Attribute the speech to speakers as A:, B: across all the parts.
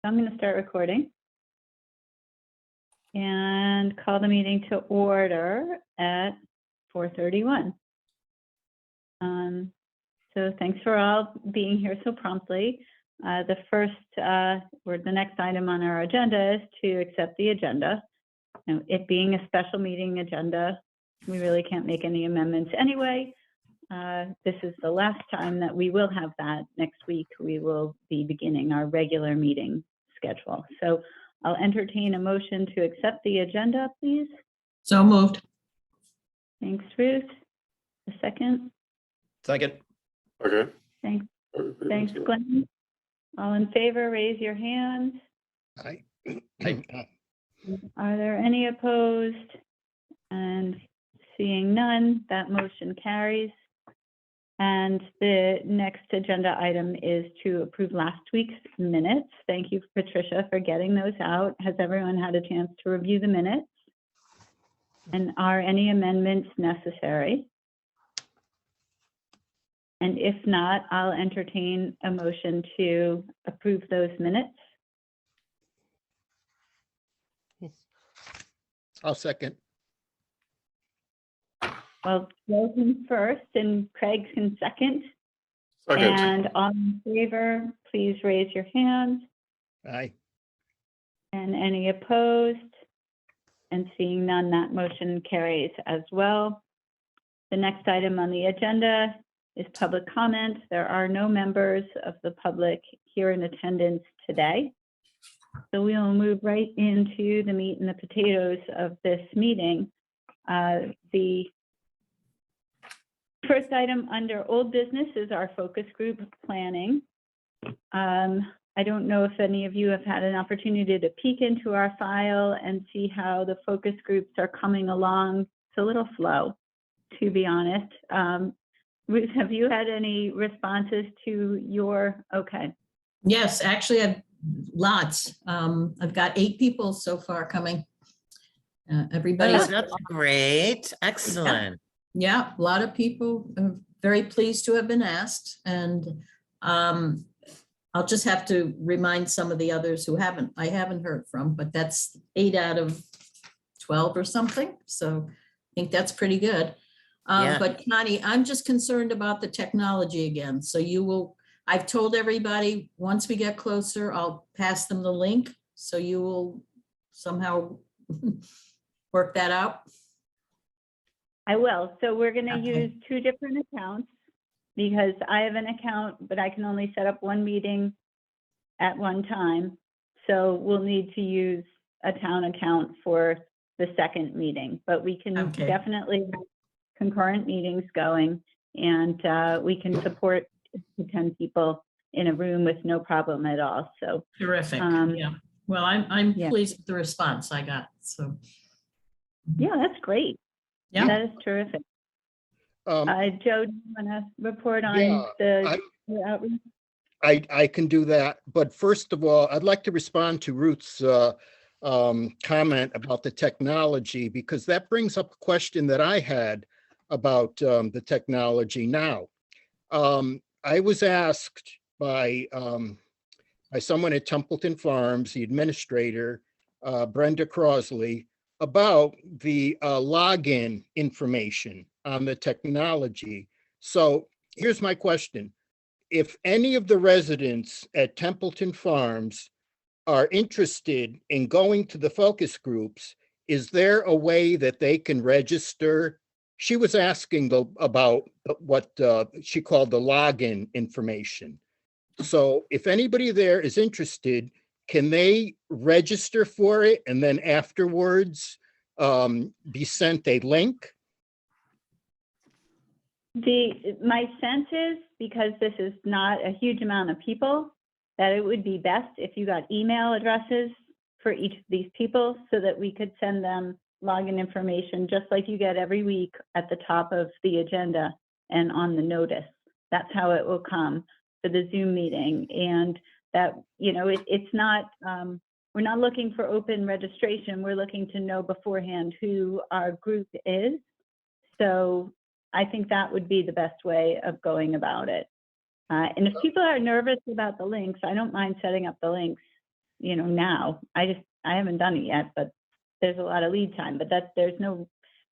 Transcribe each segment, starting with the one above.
A: I'm going to start recording and call the meeting to order at 4:31. So thanks for all being here so promptly. The next item on our agenda is to accept the agenda. Now, it being a special meeting agenda, we really can't make any amendments anyway. This is the last time that we will have that. Next week, we will be beginning our regular meeting schedule. So I'll entertain a motion to accept the agenda, please.
B: So moved.
A: Thanks, Ruth. A second.
C: Second.
D: Okay.
A: Thanks, Glenn. All in favor, raise your hands.
D: Aye.
A: Are there any opposed? And seeing none, that motion carries. And the next agenda item is to approve last week's minutes. Thank you, Patricia, for getting those out. Has everyone had a chance to review the minutes? And are any amendments necessary? And if not, I'll entertain a motion to approve those minutes.
D: I'll second.
A: Well, Joe can first and Craig can second. And all in favor, please raise your hand.
D: Aye.
A: And any opposed? And seeing none, that motion carries as well. The next item on the agenda is public comment. There are no members of the public here in attendance today. So we will move right into the meat and the potatoes of this meeting. The first item under old business is our focus group planning. I don't know if any of you have had an opportunity to peek into our file and see how the focus groups are coming along. It's a little slow, to be honest. Ruth, have you had any responses to your, okay.
B: Yes, actually, I've lots. I've got 8 people so far coming. Everybody's
E: that's great. Excellent.
B: Yeah, a lot of people are very pleased to have been asked, and I'll just have to remind some of the others who I haven't heard from, but that's 8 out of 12 or something. So I think that's pretty good.
E: Yeah.
B: But Connie, I'm just concerned about the technology again. So I've told everybody, once we get closer, I'll pass them the link. So you will somehow work that out.
A: I will. So we're going to
B: Okay.
A: use 2 different accounts because I have an account, but I can only set up 1 meeting at one time. So we'll need to use a town account for the second meeting, but we can
B: Okay.
A: definitely have concurrent meetings going, and we can support 10 people in a room with no problem at all. So
B: Terrific. Yeah. Well, I'm
A: yeah.
B: pleased with the response I got. So
A: Yeah, that's great.
B: yeah.
A: That is terrific. Joe, do you want to report on
D: Yeah,
A: the outreach?
D: I can do that. But first of all, I'd like to respond to Ruth's comment about the technology, because that brings up a question that I had about the technology now. I was asked by someone at Templeton Farms, the administrator, Brenda Crosley, about the login information on the technology. So here's my question. If any of the residents at Templeton Farms are interested in going to the focus groups, is there a way that they can register? She was asking about what she called the login information. So if anybody there is interested, can they register for it and then afterwards be sent a link?
A: My sense is, because this is not a huge amount of people, that it would be best if you got email addresses for each of these people so that we could send them login information, just like you get every week at the top of the agenda and on the notice. That's how it will come for the Zoom meeting. And that, you know, it's not, we're not looking for open registration. We're looking to know beforehand who our group is. So I think that would be the best way of going about it. And if people are nervous about the links, I don't mind setting up the links now. I haven't done it yet, but there's a lot of lead time, but there's no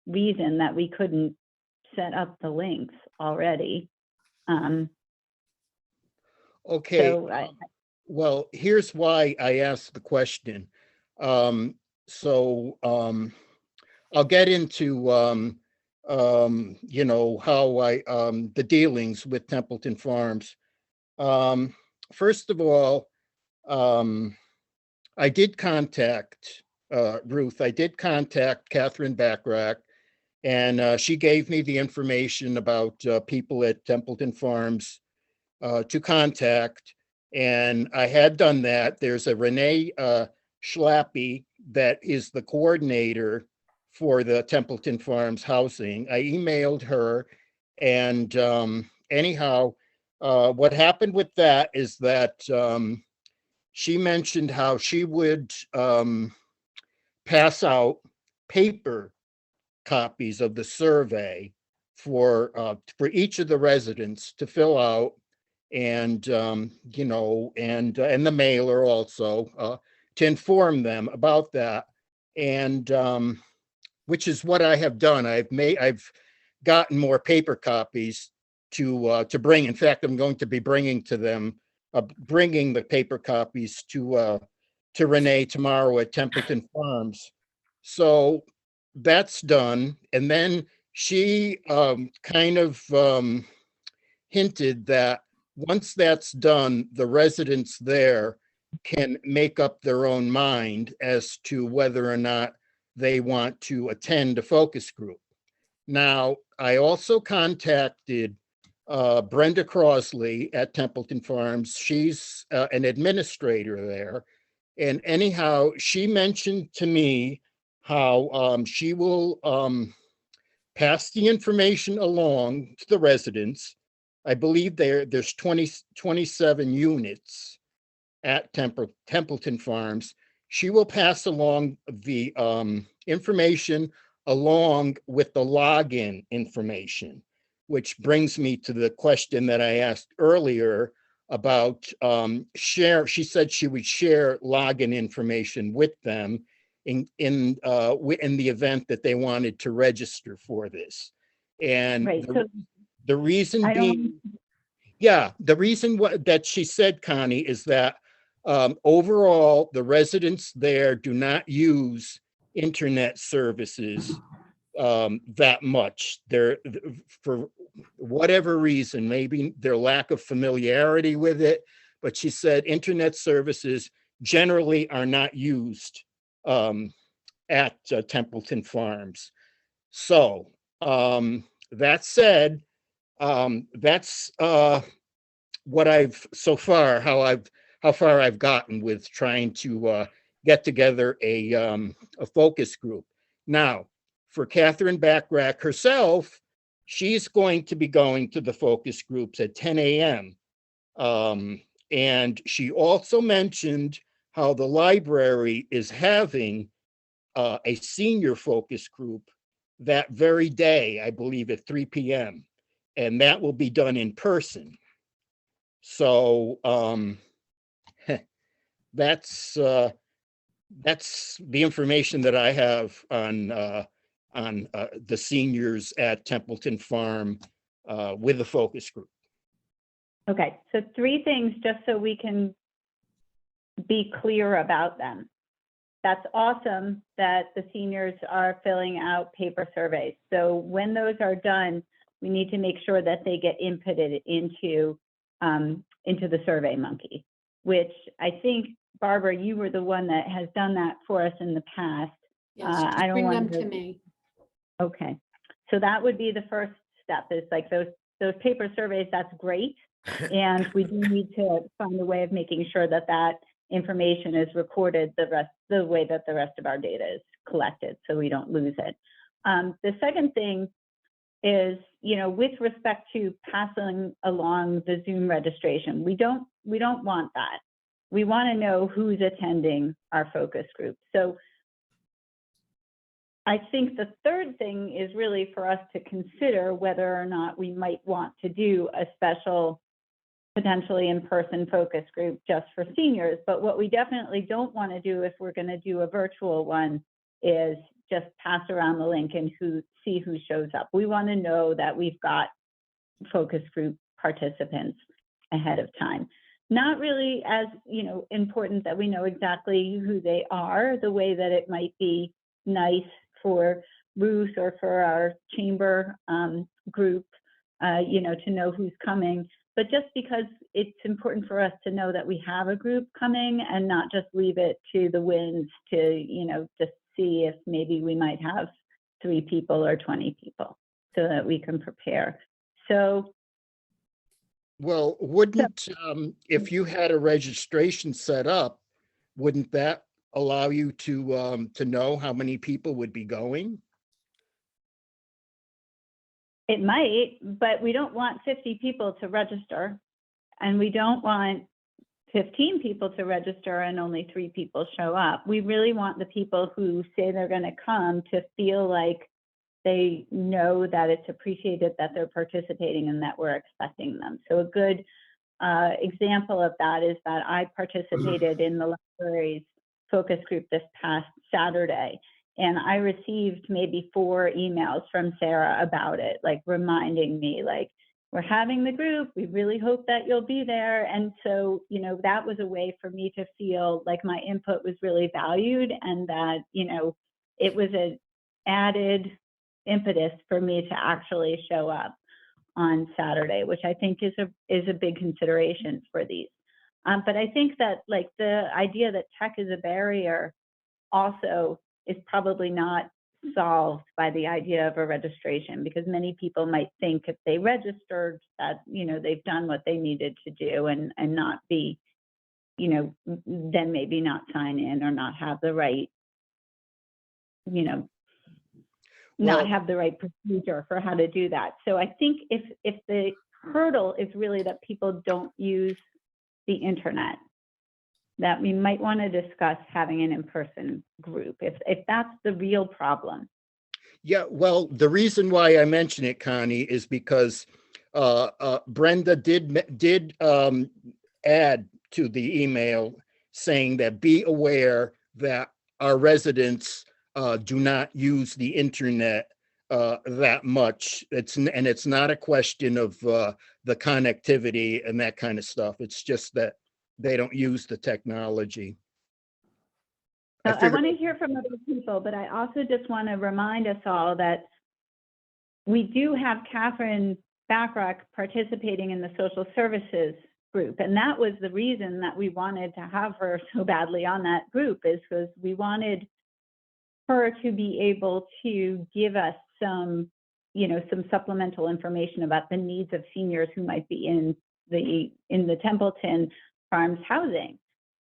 A: reason that we couldn't set up the links already.
D: Okay,
A: So
D: well, here's why I asked the question. I'll get into, how the dealings with Templeton Farms. First of all, I did contact Ruth. I did contact Catherine Backrack, and she gave me the information about people at Templeton Farms to contact. And I had done that. There's a Renee Schlappy that is the coordinator for the Templeton Farms housing. I emailed her, and anyhow, what happened with that is that she mentioned how she would pass out paper copies of the survey for each of the residents to fill out, and and the mailer also to inform them about that, and which is what I have done. I've gotten more paper copies to bring. In fact, I'm going to be bringing to them, bringing the paper copies to Renee tomorrow at Templeton Farms. So that's done. And then she kind of hinted that once that's done, the residents there can make up their own mind as to whether or not they want to attend a focus group. Now, I also contacted Brenda Crosley at Templeton Farms. She's an administrator there. And anyhow, she mentioned to me how she will pass the information along to the residents. I believe there's 27 units at Templeton Farms. She will pass along the information along with the login information, which brings me to the question that I asked earlier about share. She said she would share login information with them in the event that they wanted to register for this. And
A: right, so
D: the reason
A: I
D: being,
A: don't,
D: the reason that she said, Connie, is that overall, the residents there do not use internet services that much. They're, for whatever reason, maybe their lack of familiarity with it, but she said internet services generally are not used at Templeton Farms. So that said, that's what I've so far, how far I've gotten with trying to get together a focus group. Now, for Catherine Backrack herself, she's going to be going to the focus groups at 10 a.m. And she also mentioned how the library is having a senior focus group that very day, I believe at 3 p.m. And that will be done in person. So that's the information that I have on the seniors at Templeton Farm with the focus group.
A: okay, so 3 things just so we can be clear about them. That's awesome that the seniors are filling out paper surveys. So when those are done, we need to make sure that they get inputted into the Survey Monkey, which I think, Barbara, you were the one that has done that for us in the past.
C: Yes,
A: I
C: just
A: don't
C: bring
A: want
C: them to me.
A: Okay, so that would be the first step, is like those paper surveys. That's great. And we do need to find a way of making sure that that information is recorded the way that the rest of our data is collected, so we don't lose it. The second thing is, with respect to passing along the Zoom registration, we don't want that. We want to know who's attending our focus group. So I think the third thing is really for us to consider whether or not we might want to do a special potentially in-person focus group just for seniors. But what we definitely don't want to do if we're going to do a virtual one is just pass around the link and see who shows up. We want to know that we've got focus group participants ahead of time. Not really as, important that we know exactly who they are, the way that it might be nice for Ruth or for our chamber group, to know who's coming, but just because it's important for us to know that we have a group coming and not just leave it to the winds to, just see if maybe we might have 3 people or 20 people so that we can prepare. So.
D: Well, wouldn't, if you had a registration set up, wouldn't that allow you to know how many people would be going?
A: It might, but we don't want 50 people to register, and we don't want 15 people to register and only 3 people show up. We really want the people who say they're going to come to feel like they know that it's appreciated that they're participating and that we're expecting them. So a good example of that is that I participated in the library's focus group this past Saturday. And I received maybe 4 emails from Sarah about it, like reminding me, like, we're having the group, we really hope that you'll be there. And so, that was a way for me to feel like my input was really valued and that, it was an added impetus for me to actually show up on Saturday, which I think is a big consideration for these. But I think that like the idea that tech is a barrier also is probably not solved by the idea of a registration, because many people might think if they registered that, they've done what they needed to do and not be, then maybe not sign in or not have the right, not have the right procedure for how to do that. So I think if the hurdle is really that people don't use the internet, that we might want to discuss having an in-person group if that's the real problem.
D: Yeah, well, the reason why I mention it, Connie, is because Brenda did add to the email saying that be aware that our residents do not use the internet that much. It's not a question of the connectivity and that kind of stuff. It's just that they don't use the technology.
A: I want to hear from other people, but I also just want to remind us all that we do have Catherine Bachrach participating in the social services group. And that was the reason that we wanted to have her so badly on that group, is because we wanted her to be able to give us some supplemental information about the needs of seniors who might be in the Templeton Farms housing.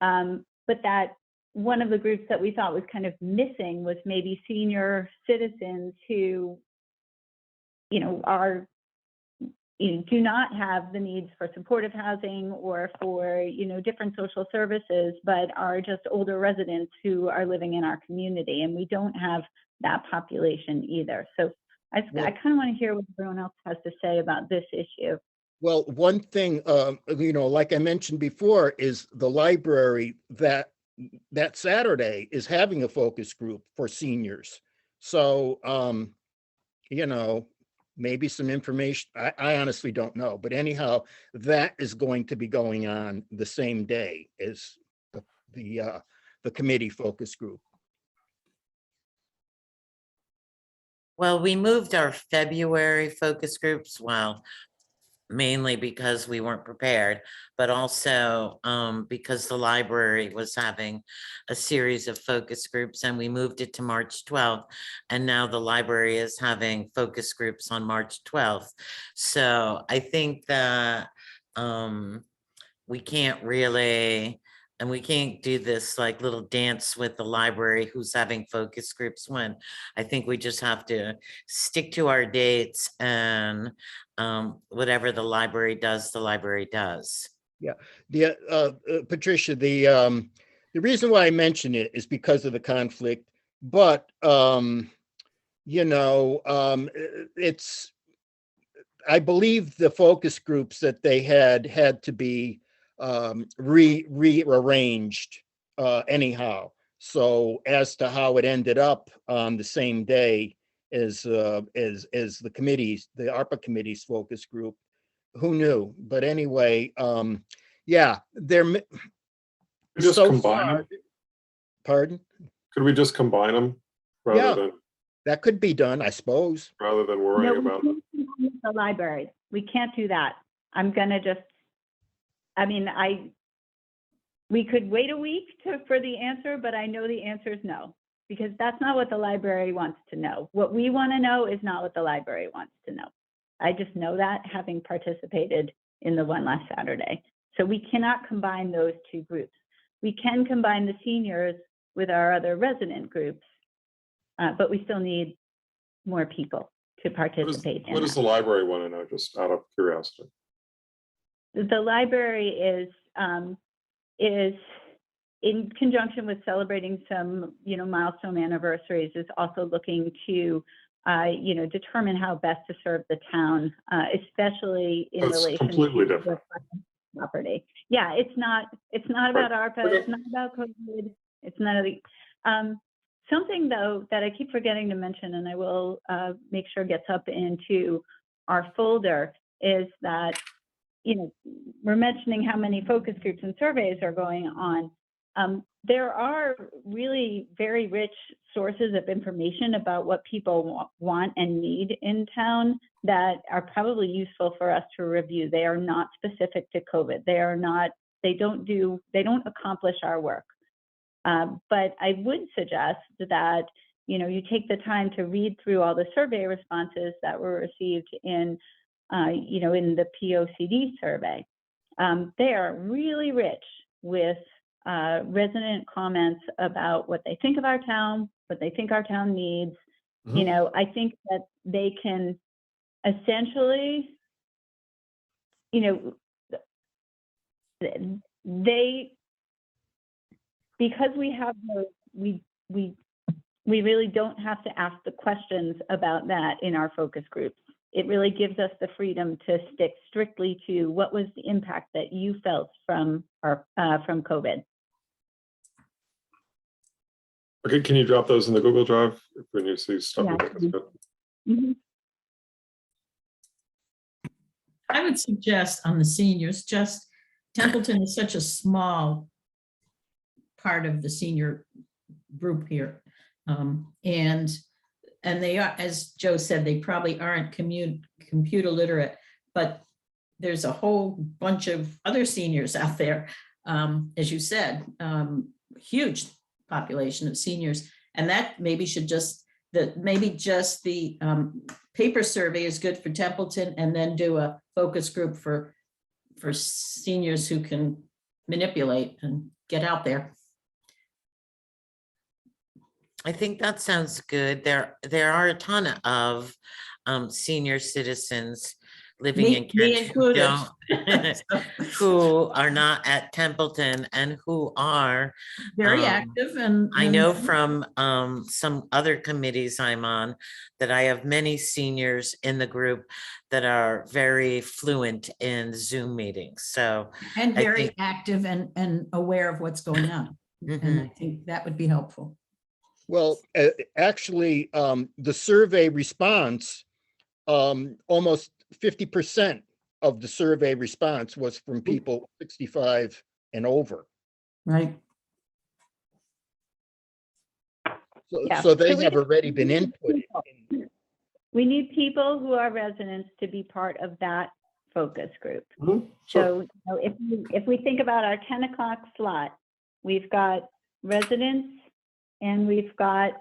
A: But that one of the groups that we thought was kind of missing was maybe senior citizens who, are, do not have the needs for supportive housing or for, different social services, but are just older residents who are living in our community. And we don't have that population either. So I kind of want to hear what everyone else has to say about this issue.
D: Well, one thing, like I mentioned before, is the library that Saturday is having a focus group for seniors. So, maybe some information. I honestly don't know, but anyhow, that is going to be going on the same day as the committee focus group.
E: Well, we moved our February focus groups, mainly because we weren't prepared, but also because the library was having a series of focus groups, and we moved it to March 12th. And now the library is having focus groups on March 12th. So I think that we can't really, and we can't do this like little dance with the library who's having focus groups when. I think we just have to stick to our dates, and whatever the library does, the library does.
D: Yeah, Patricia, the reason why I mention it is because of the conflict, but it's I believe the focus groups that they had to be rearranged anyhow. So as to how it ended up on the same day as the committees, the ARPA committee's focus group, who knew? But anyway, yeah, they're
C: Just
D: so
C: combine
D: far.
C: them?
D: Pardon?
C: Could we just combine them
D: Yeah.
C: rather
D: That could be done, I suppose.
C: than
A: No,
C: worrying
A: we
C: about?
A: can't do that with the library. We can't do that. I'm gonna just, I mean, we could wait a week for the answer, but I know the answer is no, because that's not what the library wants to know. What we want to know is not what the library wants to know. I just know that, having participated in the one last Saturday. So we cannot combine those two groups. We can combine the seniors with our other resident groups, but we still need more people to participate in
C: What does
A: that.
C: the library want to know, just out of curiosity?
A: The library is in conjunction with celebrating some, milestone anniversaries, is also looking to, determine how best to serve the town, especially in
C: That's
A: relation
C: completely
A: to
C: different.
A: the property. Yeah, it's not about ARPA,
C: Okay.
A: it's not about COVID, it's none of the, something though that I keep forgetting to mention, and I will make sure gets up into our folder, is that, we're mentioning how many focus groups and surveys are going on. There are really very rich sources of information about what people want and need in town that are probably useful for us to review. They are not specific to COVID. They don't accomplish our work. But I would suggest that, you take the time to read through all the survey responses that were received in the POCD survey. They are really rich with resident comments about what they think of our town, what they think our town needs.
C: Mhm.
A: I think that they can essentially, because we have those, we really don't have to ask the questions about that in our focus groups. It really gives us the freedom to stick strictly to what was the impact that you felt from COVID.
C: Okay, can you drop those in the Google Drive when you see stuff?
A: Yeah,
C: you think is good?
A: Mhm.
B: I would suggest on the seniors, just Templeton is such a small part of the senior group here. And they are, as Joe said, they probably aren't computer literate, but there's a whole bunch of other seniors out there. As you said, huge population of seniors, and that maybe should just the paper survey is good for Templeton, and then do a focus group for seniors who can manipulate and get out there.
E: I think that sounds good. There are a ton of senior citizens living in
B: Me
E: Kent who
B: included.
E: don't, who are not at Templeton and who are.
B: Very
E: um,
B: active, and
E: I know from some other committees I'm on that I have many seniors in the group that are very fluent in Zoom meetings. So
B: and
E: I
B: very
E: think-
B: active and aware of what's going on. And I think that would be helpful.
D: Well, actually, the survey response, almost 50% of the survey response was from people 65 and over.
B: Right.
A: Yeah.
D: So they
A: we
D: have
A: just
D: already been
A: need
D: inputted.
A: people. We need people who are residents to be part of that focus group.
C: Mhm. Sure.
A: So if we think about our 10 o'clock slot, we've got residents and we've got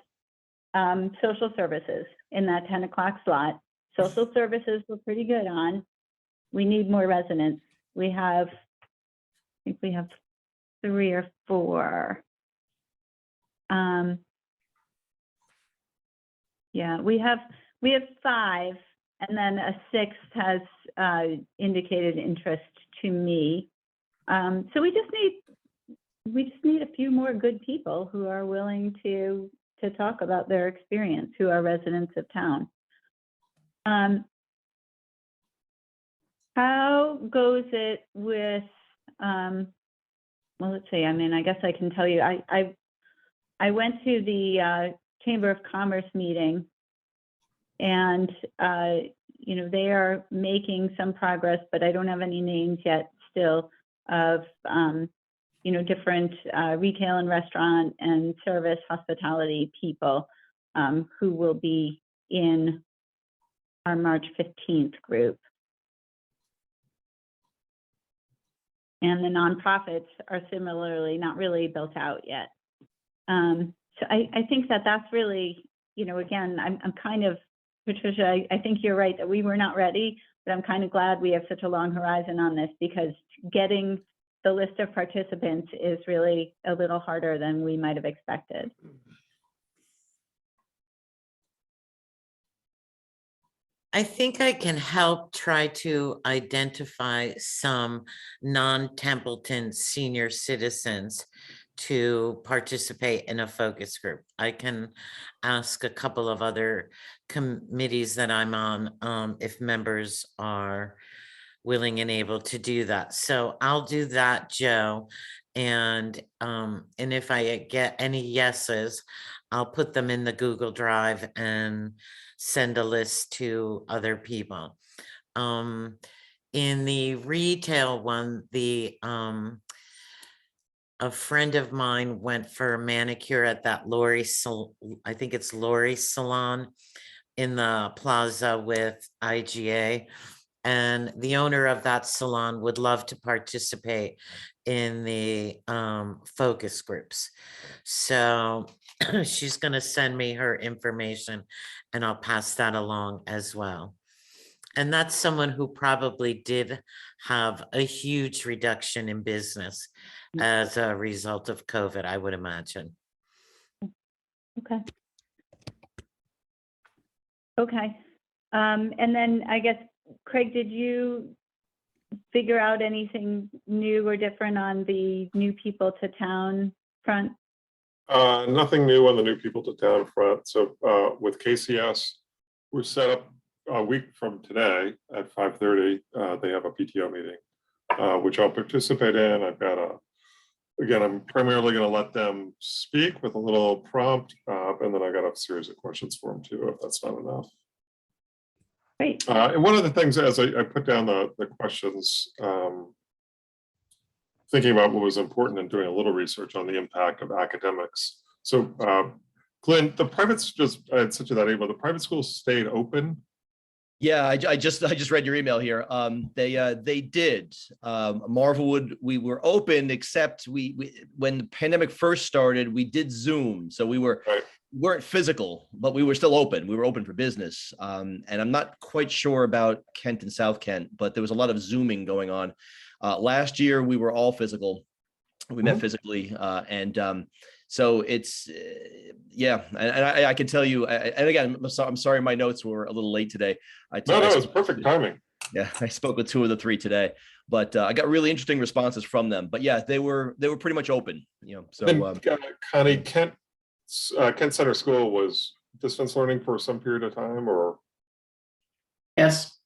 A: social services in that 10 o'clock slot. Social services we're pretty good on. We need more residents. I think we have 3 or 4. Yeah, we have 5, and then a 6th has indicated interest to me. So we just need a few more good people who are willing to talk about their experience, who are residents of town. How goes it with, well, let's see, I mean, I guess I can tell you, I went to the Chamber of Commerce meeting, and, you know, they are making some progress, but I don't have any names yet still of, you know, different retail and restaurant and service hospitality people who will be in our March 15th group. And the nonprofits are similarly not really built out yet. So I think that that's really, you know, again, I'm kind of, Patricia, I think you're right that we were not ready, but I'm kind of glad we have such a long horizon on this, because getting the list of participants is really a little harder than we might have expected.
E: I think I can help try to identify some non-Templeton senior citizens to participate in a focus group. I can ask a couple of other committees that I'm on if members are willing and able to do that. So I'll do that, Joe. And if I get any yeses, I'll put them in the Google Drive and send a list to other people. In the retail one, a friend of mine went for a manicure at that I think it's Lori's Salon in the plaza with IGA. And the owner of that salon would love to participate in the focus groups. So she's going to send me her information and I'll pass that along as well. And that's someone who probably did have a huge reduction in business as a result of COVID, I would imagine.
A: Okay. Okay. And then I guess, Craig, did you figure out anything new or different on the new people to town front?
C: Nothing new on the new people to town front. So with KCS, we're set up a week from today at 5:30. They have a PTO meeting, which I'll participate in. I've got again, I'm primarily going to let them speak with a little prompt, and then I got a series of questions for them too, if that's not enough.
A: Great.
C: And one of the things, as I put down the questions, thinking about what was important and doing a little research on the impact of academics. So, Glenn, the privates I had sent you that email. The private schools stayed open.
F: Yeah, I just read your email here. They did. Marvelwood, we were open, except we when the pandemic first started, we did Zoom, so we weren't physical, but we were still open. We were open for business. And I'm not quite sure about Kent and South Kent, but there was a lot of Zooming going on. Last year, we were all physical. We met physically, so it's yeah, and I can tell you, and again, I'm sorry my notes were a little late today.
C: No, it's perfect timing.
F: Yeah, I spoke with 2 of the 3 today, but I got really interesting responses from them. But yeah, they were pretty much open, you know. So
C: Connie, Kent Center School was distance learning for some period of time, or?
G: Yes.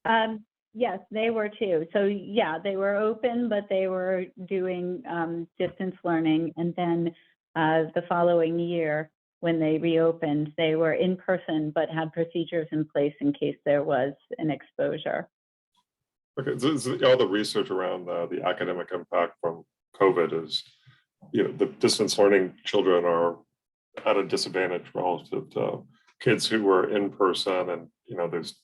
A: Yes, they were too. So yeah, they were open, but they were doing distance learning. And then the following year, when they reopened, they were in person, but had procedures in place in case there was an exposure.
C: Okay, so all the research around the academic impact from COVID is, you know, the distance learning children are at a disadvantage relative to kids who were in person, and you know, there's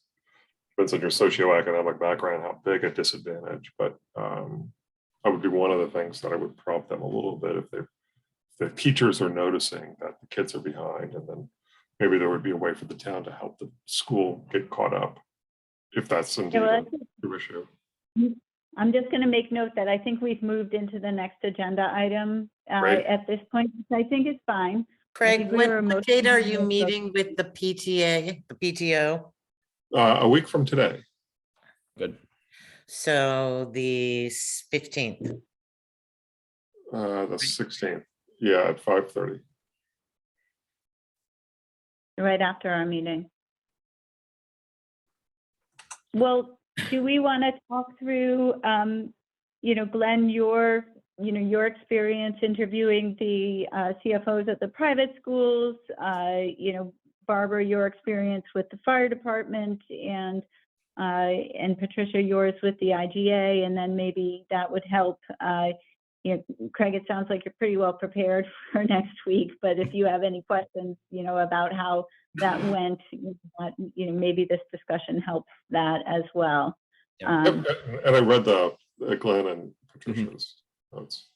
C: depends on your socioeconomic background how big a disadvantage. But that would be one of the things that I would prompt them a little bit if the teachers are noticing that the kids are behind, and then maybe there would be a way for the town to help the school get caught up, if that's indeed an issue.
A: I'm just going to make note that I think we've moved into the next agenda item at this point, which I think is fine.
E: Craig, what date are you meeting with the PTA, the PTO?
C: A week from today.
F: good.
E: So the 15th.
C: The 16th. Yeah, at 5:30.
A: Right after our meeting. Well, do we want to talk through, Glenn, your experience interviewing the CFOs at the private schools, Barbara, your experience with the fire department, and Patricia, yours with the IGA, and then maybe that would help. Craig, it sounds like you're pretty well prepared for next week, but if you have any questions, about how that went, maybe this discussion helps that as well.
F: Yeah.
C: And I read the Glenn and Patricia's notes.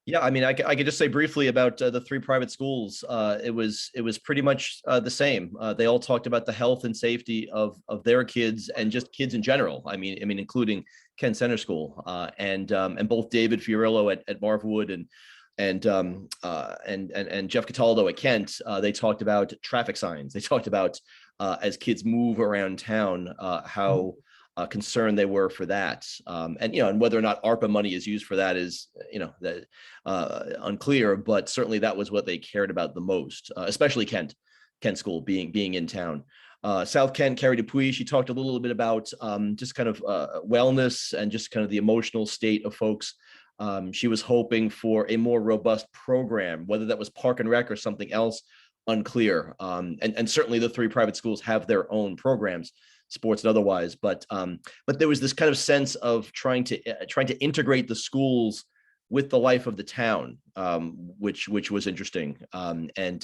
F: Yeah, I mean, I could just say briefly about the 3 private schools. It was pretty much the same. They all talked about the health and safety of their kids and just kids in general. I mean, including Kent Center School and both David Fiorillo at Marvelwood and Jeff Cataldo at Kent. They talked about traffic signs. They talked about as kids move around town, how concerned they were for that, and whether or not ARPA money is used for that is unclear, but certainly that was what they cared about the most, especially Kent School being in town. South Kent, Carrie Dupuy, she talked a little bit about just kind of wellness and just kind of the emotional state of folks. She was hoping for a more robust program, whether that was Park and Rec or something else, unclear. And certainly the 3 private schools have their own programs, sports and otherwise, but there was this kind of sense of trying to integrate the schools with the life of the town, which was interesting. And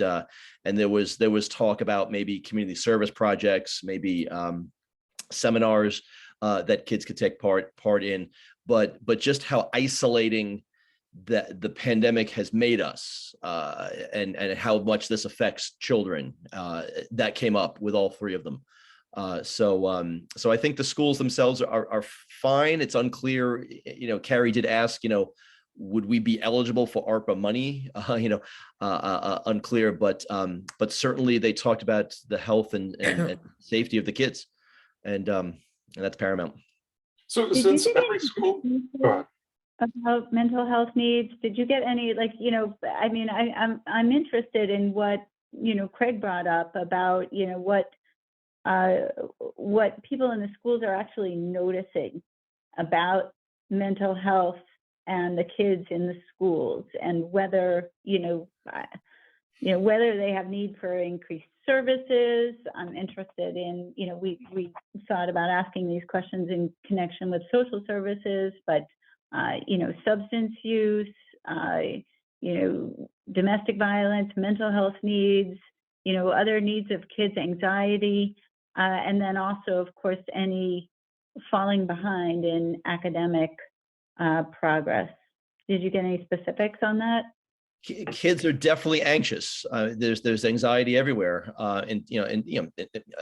F: there was talk about maybe community service projects, maybe seminars that kids could take part in, but just how isolating that the pandemic has made us, and how much this affects children, that came up with all 3 of them. So I think the schools themselves are fine. It's unclear. Carrie did ask, would we be eligible for ARPA money? Unclear, but certainly they talked about the health and safety of the kids, and that's paramount.
C: So
A: Did
C: since
A: you get
C: every
A: any
C: school, go ahead.
A: about mental health needs? Did you get any, I'm interested in what, Craig brought up about, what people in the schools are actually noticing about mental health and the kids in the schools, and whether, whether they have need for increased services. I'm interested in, we thought about asking these questions in connection with social services, but, substance use, domestic violence, mental health needs, other needs of kids, anxiety, and then also, of course, any falling behind in academic progress. Did you get any specifics on that?
F: Kids are definitely anxious. There's anxiety everywhere. Am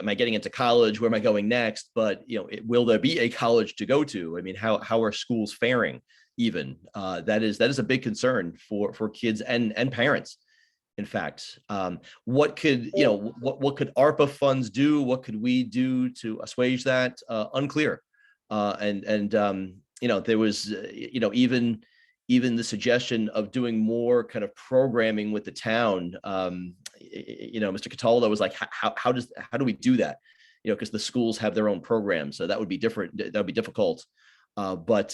F: I getting into college? Where am I going next? But will there be a college to go to? I mean, how are schools faring? Even that is a big concern for kids and parents. In fact, what could ARPA funds do? What could we do to assuage that? Unclear. There was even the suggestion of doing more kind of programming with the town. Mr. Cataldo was like, how do we do that? Because the schools have their own programs, so that would be different. That would be difficult. But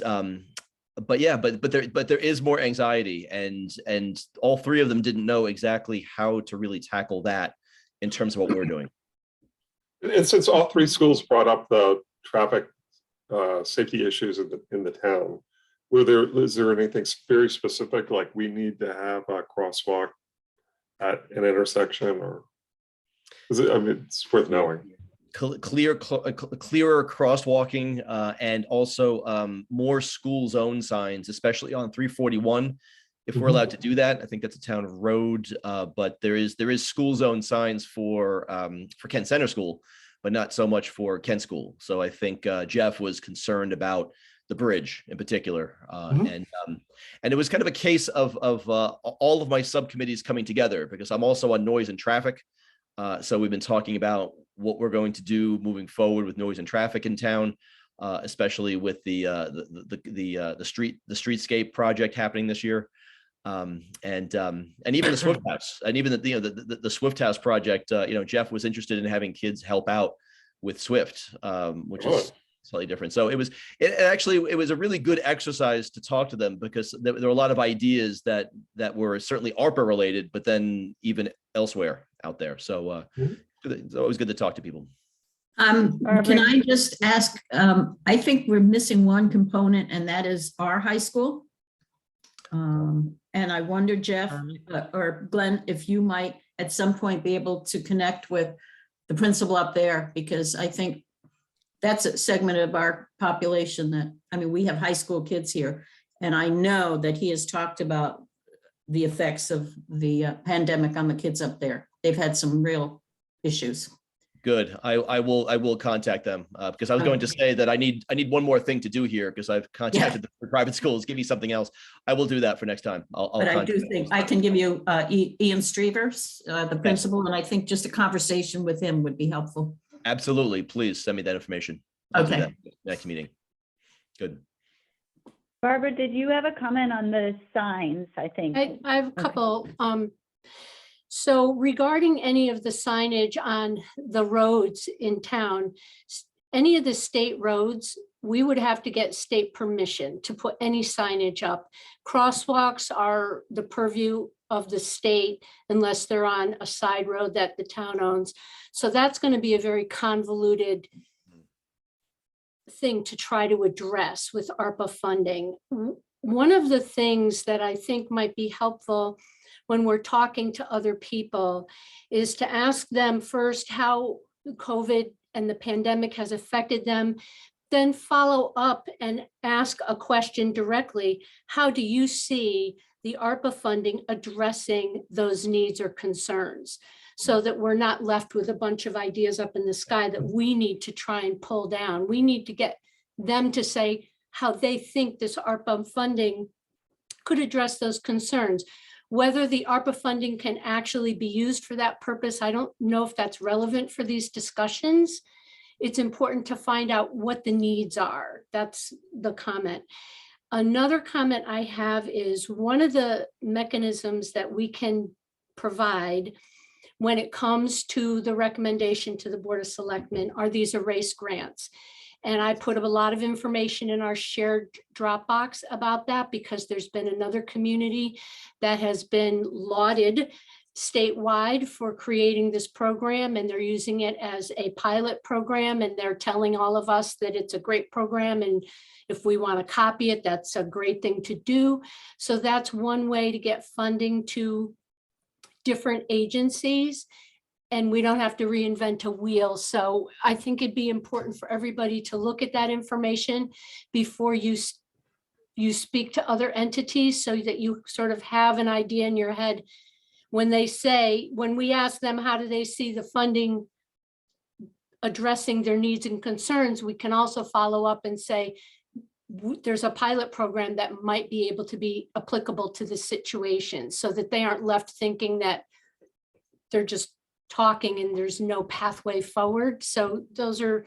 F: there is more anxiety, and all 3 of them didn't know exactly how to really tackle that in terms of what we're doing.
C: And since all 3 schools brought up the traffic safety issues in the town, is there anything very specific, like we need to have a crosswalk at an intersection, or is it? I mean, it's worth knowing.
F: Clearer crosswalking, and also more school zone signs, especially on 341. If we're allowed to do that, I think that's a town road, but there is school zone signs for Kent Center School, but not so much for Kent School. So I think Jeff was concerned about the bridge in particular, and it was kind of a case of all of my subcommittees coming together, because I'm also on noise and traffic. So we've been talking about what we're going to do moving forward with noise and traffic in town, especially with the streetscape project happening this year. And even the Swift House, and even the Swift House project. Jeff was interested in having kids help out with Swift, which is slightly different. So it was a really good exercise to talk to them, because there were a lot of ideas that were certainly ARPA related, but then even elsewhere out there. So it's always good to talk to people.
B: Can I just ask, I think we're missing one component, and that is our high school. And I wonder, Jeff or Glenn, if you might at some point be able to connect with the principal up there, because I think that's a segment of our population that, I mean, we have high school kids here, and I know that he has talked about the effects of the pandemic on the kids up there. They've had some real issues.
F: Good. I will contact them, because I was going to say that I need one more thing to do here, because I've contacted the private schools. Give me something else. I will do that for next time.
B: But I do think I can give you Ian Strevers, the principal, and I think just a conversation with him would be helpful.
F: Absolutely. Please send me that information. I'll do
B: Okay.
F: that next meeting. Good.
A: Barbara, did you have a comment on the signs, I think?
H: I have a couple. So regarding any of the signage on the roads in town, any of the state roads, we would have to get state permission to put any signage up. Crosswalks are the purview of the state unless they're on a side road that the town owns. So that's going to be a very convoluted thing to try to address with ARPA funding. One of the things that I think might be helpful when we're talking to other people is to ask them first how COVID and the pandemic has affected them, then follow up and ask a question directly. How do you see the ARPA funding addressing those needs or concerns, so that we're not left with a bunch of ideas up in the sky that we need to try and pull down? We need to get them to say how they think this ARPA funding could address those concerns. Whether the ARPA funding can actually be used for that purpose, I don't know if that's relevant for these discussions. It's important to find out what the needs are. That's the comment. Another comment I have is one of the mechanisms that we can provide when it comes to the recommendation to the Board of Selectmen are these erase grants. And I put up a lot of information in our shared Dropbox about that, because there's been another community that has been lauded statewide for creating this program, and they're using it as a pilot program, and they're telling all of us that it's a great program, and if we want to copy it, that's a great thing to do. So that's one way to get funding to different agencies, and we don't have to reinvent a wheel. So I think it'd be important for everybody to look at that information before you speak to other entities, so that you sort of have an idea in your head when we ask them, how do they see the funding addressing their needs and concerns, we can also follow up and say, there's a pilot program that might be able to be applicable to the situation, so that they aren't left thinking that they're just talking and there's no pathway forward. So those are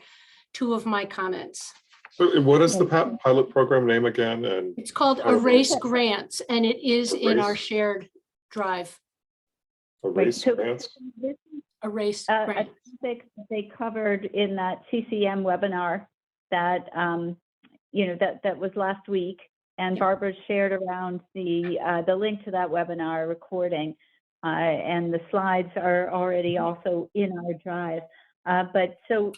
H: two of my comments.
C: So what is the pilot program name again? And
H: It's called Erase Grants, and it is in our
C: Erase?
H: shared drive.
C: Erase
A: so
C: grants?
A: this
H: Erase
A: a
H: Grants.
A: topic that they covered in that CCM webinar that that was last week, and Barbara shared around the link to that webinar recording, and the slides are already also in our drive. But so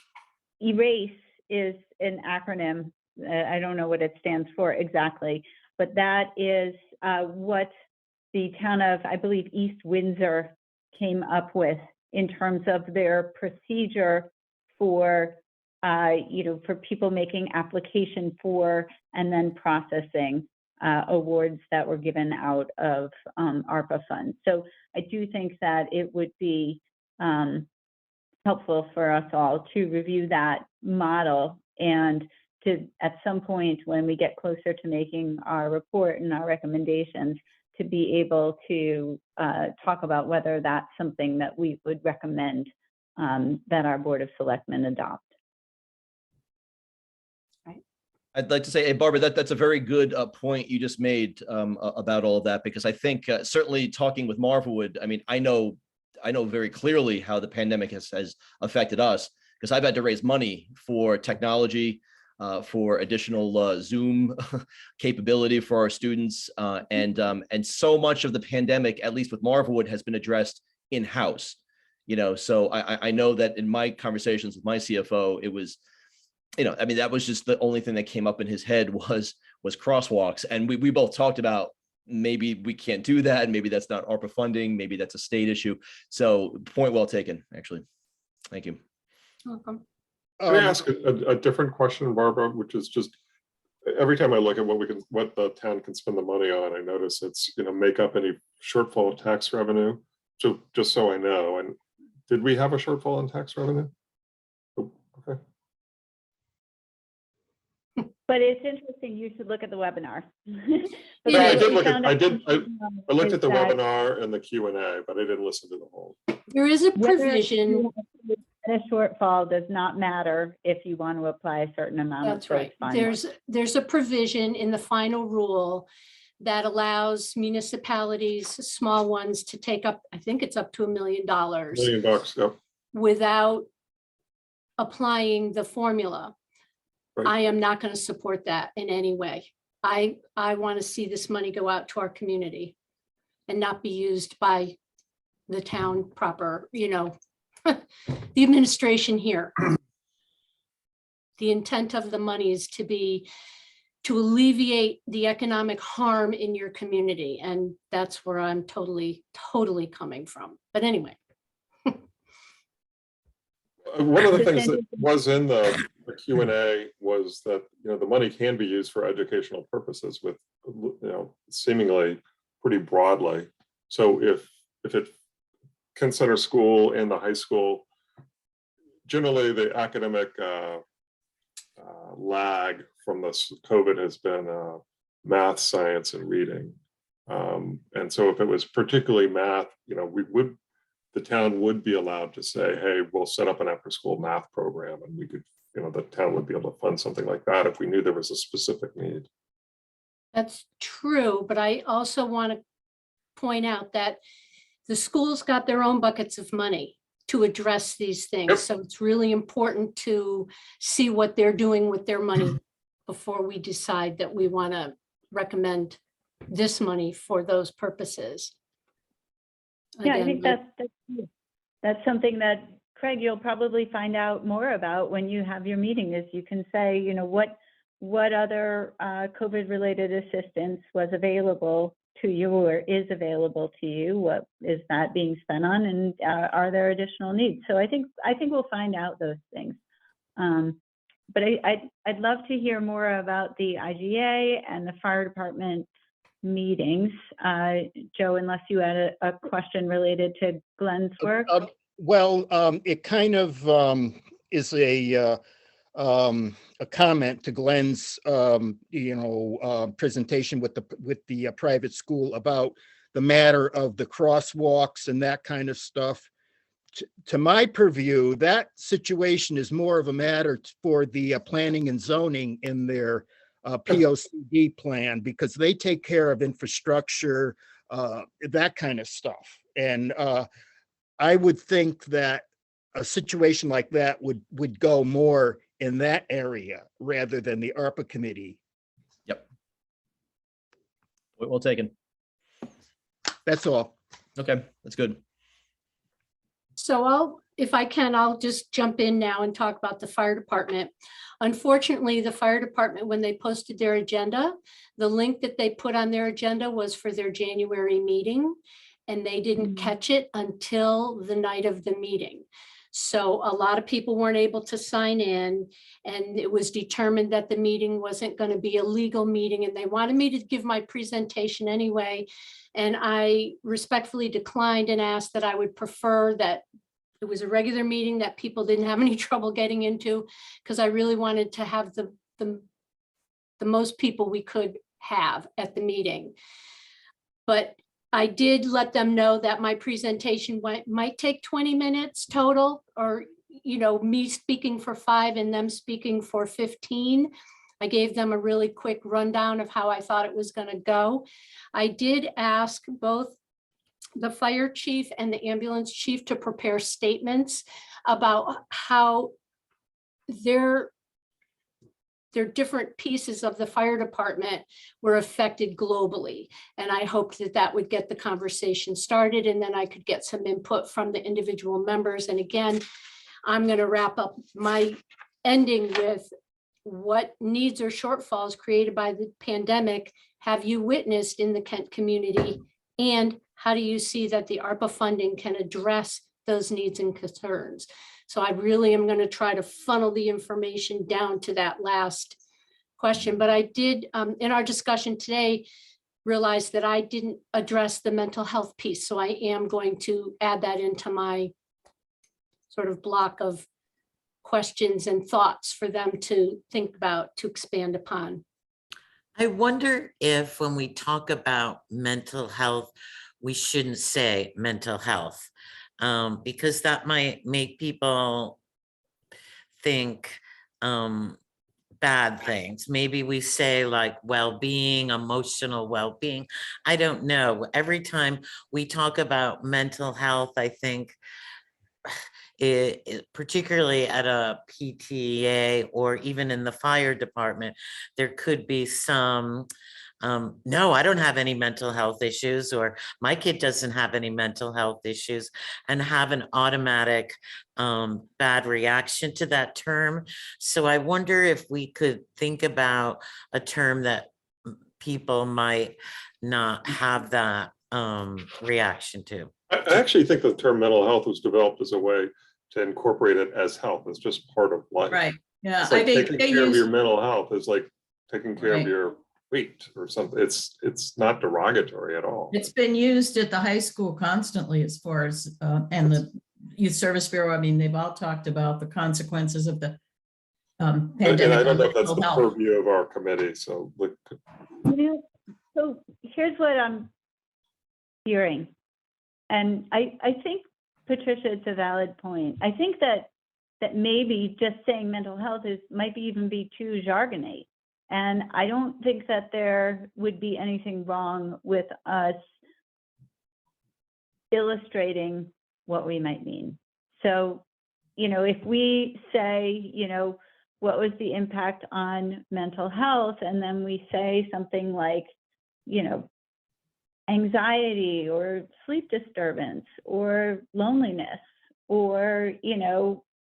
A: ERASE is an acronym. I don't know what it stands for exactly, but that is what the town of, I believe, East Windsor came up with in terms of their procedure for for people making application for and then processing awards that were given out of ARPA funds. So I do think that it would be helpful for us all to review that model, and to, at some point when we get closer to making our report and our recommendations, to be able to talk about whether that's something that we would recommend that our Board of Selectmen adopt.
F: I'd like to say, hey, Barbara, that's a very good point you just made about all of that, because I think certainly talking with Marvelwood, I mean, I know very clearly how the pandemic has affected us, because I've had to raise money for technology, for additional Zoom capability for our students, and so much of the pandemic, at least with Marvelwood, has been addressed in-house. So I know that in my conversations with my CFO, it was, I mean, that was just the only thing that came up in his head was crosswalks. And we both talked about maybe we can't do that. Maybe that's not ARPA funding. Maybe that's a state issue. So point well taken, actually. Thank you.
H: Welcome.
C: Can I ask a different question, Barbara, which is just every time I look at what the town can spend the money on, I notice it's, make up any shortfall of tax revenue. So just so I know, and did we have a shortfall in tax revenue? Oh, okay.
A: But it's interesting, you should look at the webinar. But
H: Yeah,
C: I
A: what
C: did
A: we
C: look at,
A: found
C: I
A: out
C: did, I looked
A: is
C: at the
A: that
C: webinar and the Q&A, but I didn't listen to the whole.
H: There is a
A: whether
H: provision.
A: you have a shortfall does not matter if you want to apply a certain amount of
H: That's
A: those
H: right.
A: funds.
H: There's a provision in the final rule that allows municipalities, small ones, to take up, I think it's up to $1 million
C: $1 million, yep.
H: without applying the formula.
C: Right.
H: I am not going to support that in any way. I want to see this money go out to our community and not be used by the town proper, the administration here. The intent of the money is to alleviate the economic harm in your community. And that's where I'm totally coming from. But anyway.
C: One of the things that was in the Q&A was that, the money can be used for educational purposes with, seemingly pretty broadly. So if it can center school and the high school, generally the academic lag from this COVID has been math, science, and reading. And so if it was particularly math, the town would be allowed to say, hey, we'll set up an after-school math program, and we could, the town would be able to fund something like that if we knew there was a specific need.
H: That's true, but I also want to point out that the schools got their own buckets of money to address these things.
C: Yep.
H: So it's really important to see what they're doing with their money before we decide that we want to recommend this money for those purposes.
A: Yeah, I
H: Again,
A: think that's something that, Craig, you'll probably find out more about when you have your meeting, is you can say, what other COVID-related assistance was available to you or is available to you? What is that being spent on? And are there additional needs? So I think we'll find out those things. But I'd love to hear more about the IGA and the fire department meetings. Joe, unless you had a question related to Glenn's work.
D: It kind of is a comment to Glenn's, presentation with the private school about the matter of the crosswalks and that kind of stuff. To my purview, that situation is more of a matter for the planning and zoning in their POCD plan, because they take care of infrastructure, that kind of stuff. And I would think that a situation like that would go more in that area rather than the ARPA committee.
F: Yep. Well taken.
D: That's all.
F: Okay, that's good.
H: So if I can, I'll just jump in now and talk about the fire department. Unfortunately, the fire department, when they posted their agenda, the link that they put on their agenda was for their January meeting, and they didn't catch it until the night of the meeting. So a lot of people weren't able to sign in, and it was determined that the meeting wasn't going to be a legal meeting, and they wanted me to give my presentation anyway. And I respectfully declined and asked that I would prefer that it was a regular meeting that people didn't have any trouble getting into, because I really wanted to have the most people we could have at the meeting. But I did let them know that my presentation might take 20 minutes total, or me speaking for 5 and them speaking for 15. I gave them a really quick rundown of how I thought it was going to go. I did ask both the fire chief and the ambulance chief to prepare statements about how their different pieces of the fire department were affected globally. And I hoped that that would get the conversation started, and then I could get some input from the individual members. And again, I'm going to wrap up my ending with what needs or shortfalls created by the pandemic have you witnessed in the Kent community? And how do you see that the ARPA funding can address those needs and concerns? So I really am going to try to funnel the information down to that last question. But I did, in our discussion today, realize that I didn't address the mental health piece. So I am going to add that into my sort of block of questions and thoughts for them to think about, to expand upon.
E: I wonder if when we talk about mental health, we shouldn't say mental health, because that might make people think bad things. Maybe we say like well-being, emotional well-being. I don't know. Every time we talk about mental health, I think particularly at a PTA or even in the fire department, there could be some, no, I don't have any mental health issues, or my kid doesn't have any mental health issues, and have an automatic bad reaction to that term. So I wonder if we could think about a term that people might not have that reaction to.
C: I actually think the term mental health was developed as a way to incorporate it as health. It's just part of life.
B: Right, yeah.
C: It's like taking care of
B: use,
C: your mental health is like taking care
B: Right.
C: of your weight or something. It's not derogatory at all.
B: it's been used at the high school constantly as far as, and the Youth Service Bureau, I mean, they've all talked about the consequences of the pandemic.
C: And I don't know
B: on
C: if that's
B: mental
C: the
B: health.
C: purview of our committee. So like,
A: So here's what I'm hearing. And I think, Patricia, it's a valid point. I think that maybe just saying mental health might even be too jargony. And I don't think that there would be anything wrong with us illustrating what we might mean. So, if we say, what was the impact on mental health? And then we say something like, anxiety or sleep disturbance or loneliness or,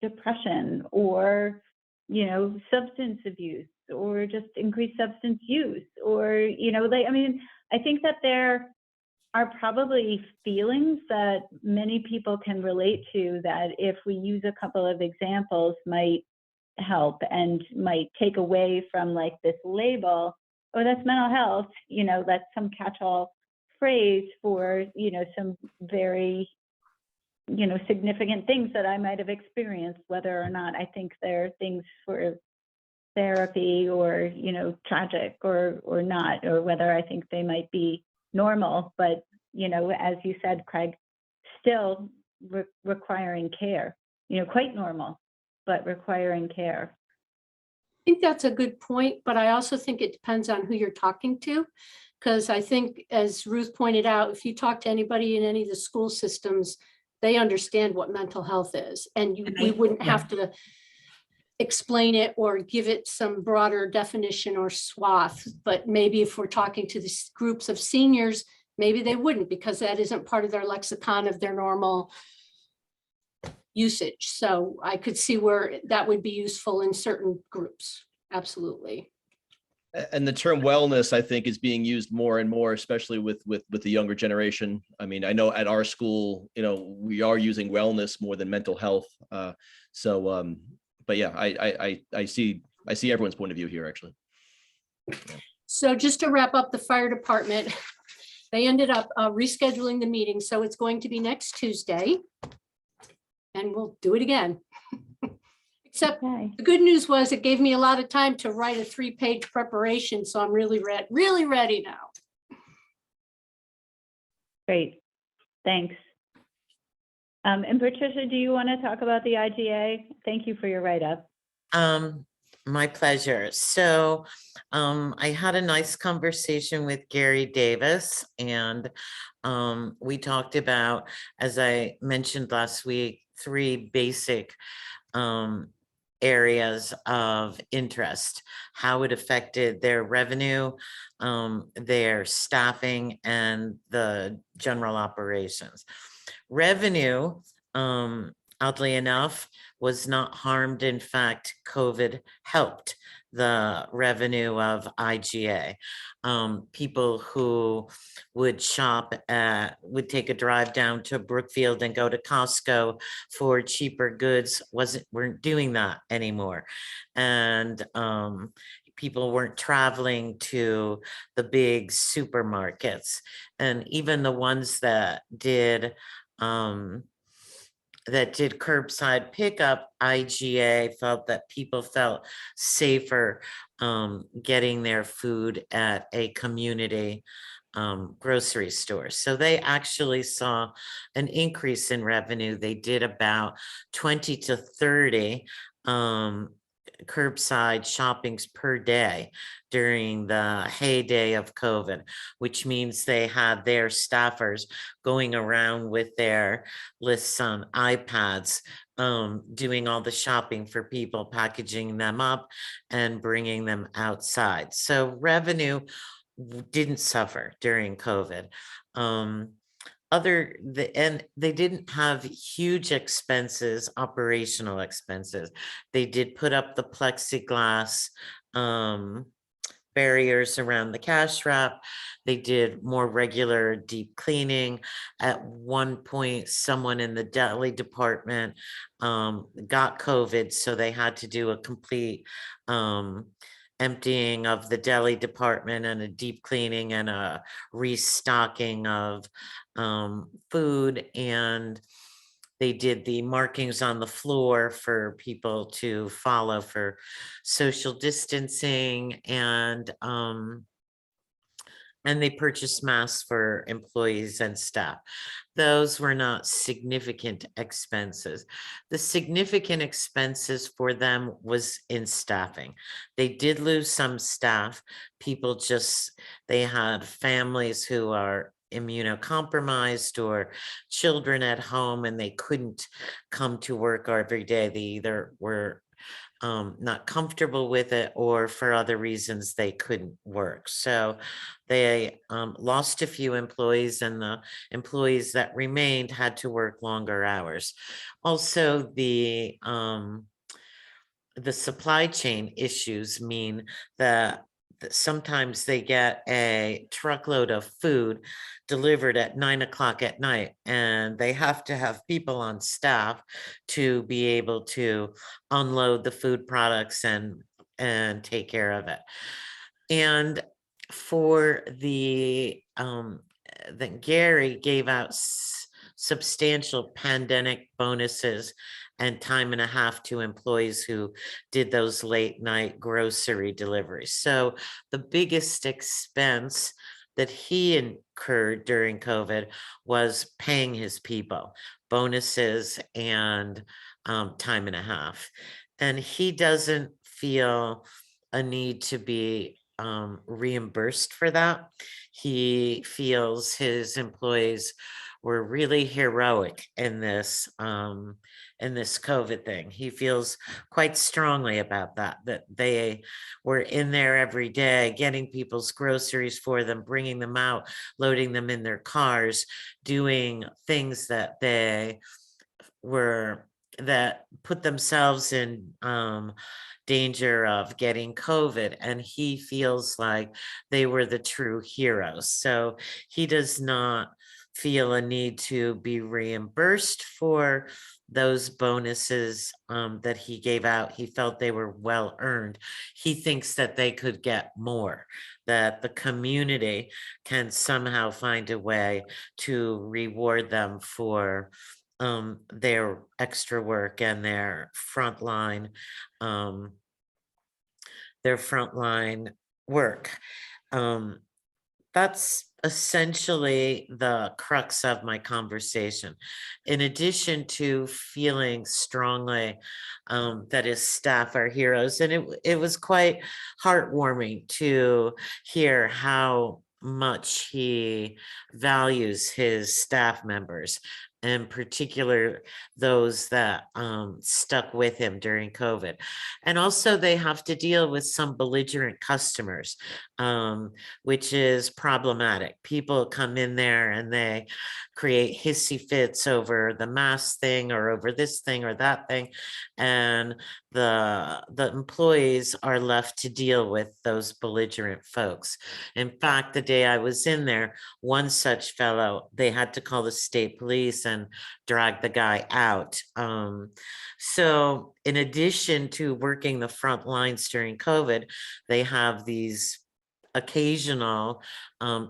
A: depression or, substance abuse or just increased substance use or, I think that there are probably feelings that many people can relate to that if we use a couple of examples might help and might take away from like this label, oh, that's mental health, that's some catch-all phrase for, some very, significant things that I might have experienced, whether or not I think they're things for therapy or, tragic or not, or whether I think they might be normal, but, as you said, Craig, still requiring care, quite normal, but requiring care.
H: I think that's a good point, but I also think it depends on who you're talking to. Because I think, as Ruth pointed out, if you talk to anybody in any of the school systems, they understand what mental health is. And we wouldn't have to explain it or give it some broader definition or swath. But maybe if we're talking to these groups of seniors, maybe they wouldn't, because that isn't part of their lexicon of their normal usage. So I could see where that would be useful in certain groups. Absolutely.
F: And the term wellness, I think, is being used more and more, especially with the younger generation. I mean, I know at our school, we are using wellness more than mental health. But yeah, I see everyone's point of view here, actually.
H: So just to wrap up the fire department, they ended up rescheduling the meeting. So it's going to be next Tuesday. And we'll do it again. Except the good news was it gave me a lot of time to write a 3-page preparation. So I'm really ready now.
A: Great, thanks. And Patricia, do you want to talk about the IGA? Thank you for your write-up.
E: My pleasure. So I had a nice conversation with Gary Davis, and we talked about, as I mentioned last week, 3 basic areas of interest, how it affected their revenue, their staffing, and the general operations. Revenue, oddly enough, was not harmed. In fact, COVID helped the revenue of IGA. People who would shop would take a drive down to Brookfield and go to Costco for cheaper goods weren't doing that anymore. And people weren't traveling to the big supermarkets. And even the ones that did curbside pickup, IGA felt that people felt safer getting their food at a community grocery store. So they actually saw an increase in revenue. They did about 20 to 30 curbside shoppings per day during the heyday of COVID, which means they had their staffers going around with their lists on iPads, doing all the shopping for people, packaging them up and bringing them outside. So revenue didn't suffer during COVID. And they didn't have huge expenses, operational expenses. They did put up the plexiglass barriers around the cash wrap. They did more regular deep cleaning. At one point, someone in the deli department got COVID, so they had to do a complete emptying of the deli department and a deep cleaning and a restocking of food. And they did the markings on the floor for people to follow for social distancing, and they purchased masks for employees and staff. Those were not significant expenses. The significant expenses for them was in staffing. They did lose some staff. People they had families who are immunocompromised or children at home, and they couldn't come to work every day. They either were not comfortable with it, or for other reasons they couldn't work. So they lost a few employees, and the employees that remained had to work longer hours. Also, the supply chain issues mean that sometimes they get a truckload of food delivered at 9 o'clock at night, and they have to have people on staff to be able to unload the food products and take care of it. And for that Gary gave out substantial pandemic bonuses and time and a half to employees who did those late night grocery deliveries. So the biggest expense that he incurred during COVID was paying his people bonuses and time and a half. And he doesn't feel a need to be reimbursed for that. He feels his employees were really heroic in this COVID thing. He feels quite strongly about that they were in there every day, getting people's groceries for them, bringing them out, loading them in their cars, doing things that put themselves in danger of getting COVID. And he feels like they were the true heroes. So he does not feel a need to be reimbursed for those bonuses that he gave out. He felt they were well earned. He thinks that they could get more, that the community can somehow find a way to reward them for their extra work and their frontline work. that's essentially the crux of my conversation. In addition to feeling strongly that his staff are heroes, and it was quite heartwarming to hear how much he values his staff members, in particular those that stuck with him during COVID. And also they have to deal with some belligerent customers, which is problematic. People come in there and they create hissy fits over the mask thing or over this thing or that thing. And the employees are left to deal with those belligerent folks. In fact, the day I was in there, one such fellow, they had to call the state police and drag the guy out. So in addition to working the front lines during COVID, they have these occasional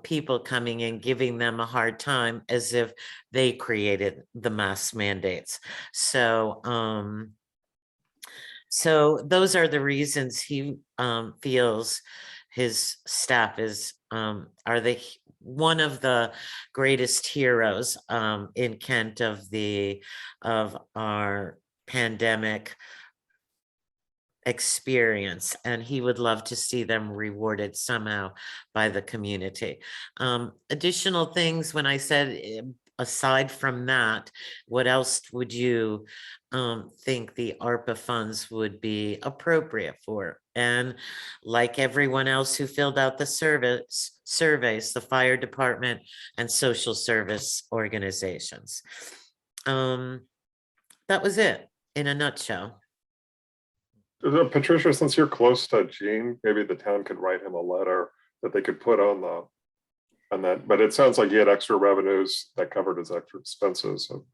E: people coming in, giving them a hard time as if they created the mask mandates. So, so those are the reasons he feels his staff is are the one of the greatest heroes in Kent of our pandemic experience, and he would love to see them rewarded somehow by the community. Additional things, when I said aside from that, what else would you think the ARPA funds would be appropriate for? And like everyone else who filled out the surveys, the fire department and social service organizations. That was it in a nutshell.
C: Patricia, since you're close to Gene, maybe the town could write him a letter that they could put on that. But it sounds like he had extra revenues that covered his extra expenses. So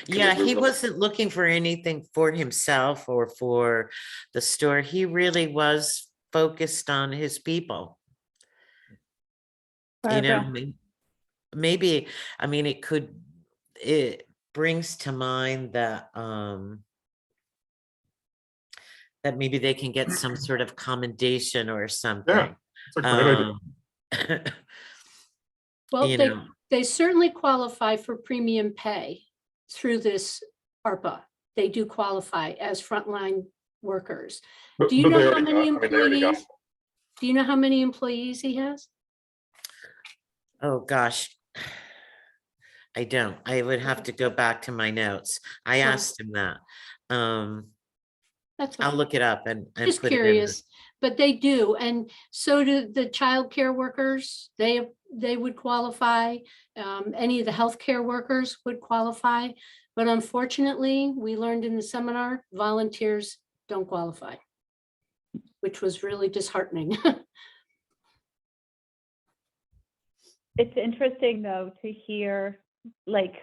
E: yeah, he wasn't looking for anything for himself or for the store. He really was focused on his people.
A: Barbara.
E: You know, maybe, I mean, it brings to mind that that maybe they can get some sort of commendation or something.
C: Yeah, it's a great idea.
H: Well, they certainly qualify for premium pay through this ARPA. They do qualify as frontline workers. Do you know how many employees? Do you know how many employees he has?
E: Oh, gosh. I don't. I would have to go back to my notes. I asked him that.
H: That's
E: I'll look it up and
H: just
E: put
H: curious,
E: it
H: but they do. And so do the childcare workers. They would qualify. Any of the healthcare workers would qualify. But unfortunately, we learned in the seminar, volunteers don't qualify, which was really disheartening.
A: It's interesting though to hear, like,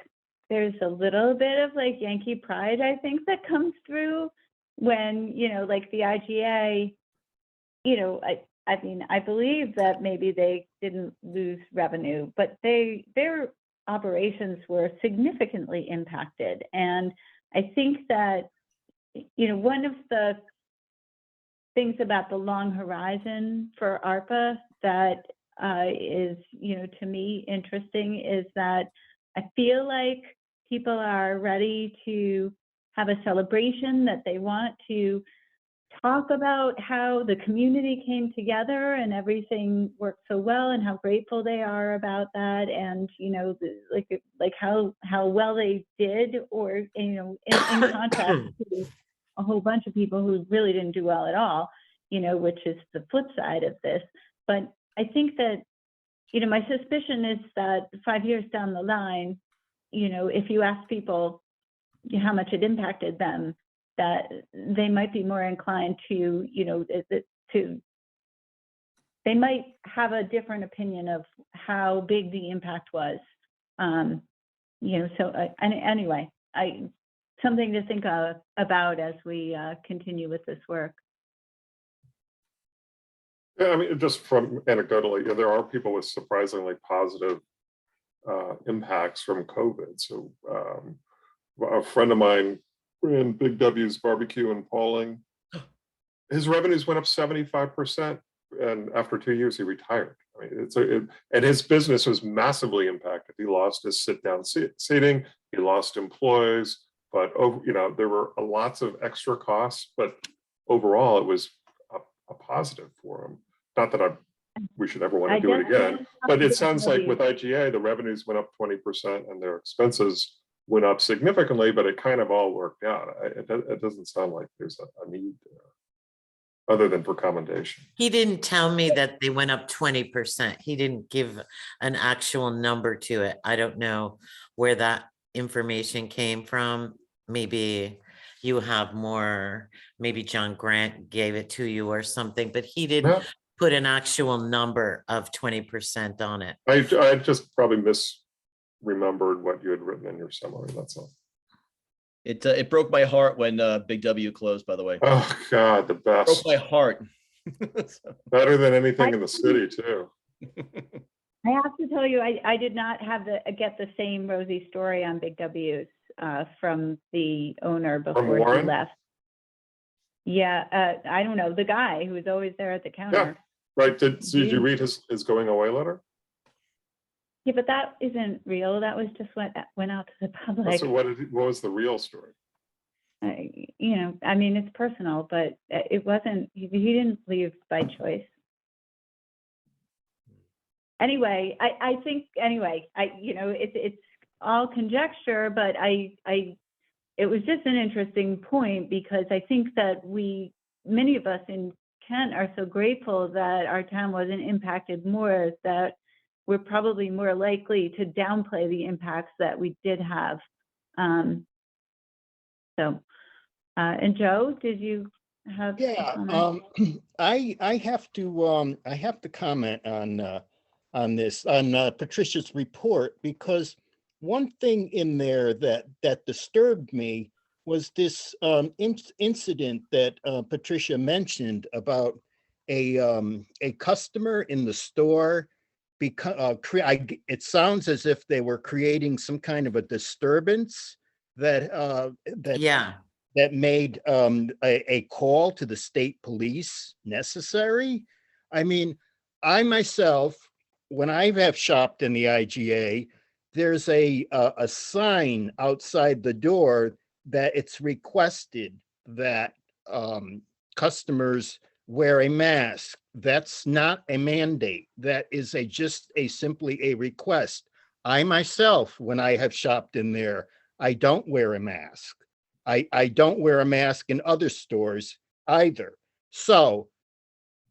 A: there's a little bit of like Yankee pride, I think, that comes through when, you know, like the IGA, you know, I mean, I believe that maybe they didn't lose revenue, but their operations were significantly impacted. And I think that, you know, one of the things about the long horizon for ARPA that is, you know, to me interesting is that I feel like people are ready to have a celebration, that they want to talk about how the community came together and everything worked so well and how grateful they are about that. And, you know, like how well they did, or, you know, in contrast to a whole bunch of people who really didn't do well at all, you know, which is the flip side of this. But I think that, you know, my suspicion is that 5 years down the line, you know, if you ask people how much it impacted them, that they might be more inclined to, you know, they might have a different opinion of how big the impact was. You know, so anyway, something to think about as we continue with this work.
C: Yeah, I mean, just from anecdotally, you know, there are people with surprisingly positive impacts from COVID. So a friend of mine ran Big W's Barbecue in Pauling. His revenues went up 75% and after 2 years, he retired. I mean, and his business was massively impacted. He lost his sit-down seating, he lost employees, but there were lots of extra costs, but overall, it was a positive for him. Not that we should ever want to do it again, but it sounds like with IGA, the revenues went up 20% and their expenses went up significantly, but it kind of all worked out. It doesn't sound like there's a need there, other than for commendation.
E: He didn't tell me that they went up 20%. He didn't give an actual number to it. I don't know where that information came from. Maybe you have more, maybe John Grant gave it to you or something, but he didn't
C: No,
E: put an actual number of 20% on it.
C: I just probably misremembered what you had written in your summary, that's all.
F: It broke my heart when Big W closed, by the way.
C: Oh, God, the
F: Broke
C: best.
F: my heart.
C: Better than anything in the city, too.
A: I have to tell you, I did not get the same rosy story on Big W's from the owner before he
C: Warren?
A: left. Yeah, I don't know, the guy who was always there at the counter.
C: Right, did you read his going away letter?
A: Yeah, but that isn't real. That was just what went out to the public.
C: So what was the real story?
A: I mean, it's personal, but it wasn't, he didn't leave by choice. Anyway, I think, it's all conjecture, but it was just an interesting point because I think that many of us in Kent are so grateful that our town wasn't impacted more, that we're probably more likely to downplay the impacts that we did have. And Joe, did you have?
D: Yeah, I have to comment on this, on Patricia's report, because one thing in there that disturbed me was this incident that Patricia mentioned about a customer in the store. Because it sounds as if they were creating some kind of a disturbance that
E: Yeah.
D: that made a call to the state police necessary. I mean, I myself, when I have shopped in the IGA, there's a sign outside the door that it's requested that customers wear a mask. That's not a mandate. That is simply a request. I myself, when I have shopped in there, I don't wear a mask. I don't wear a mask in other stores either. So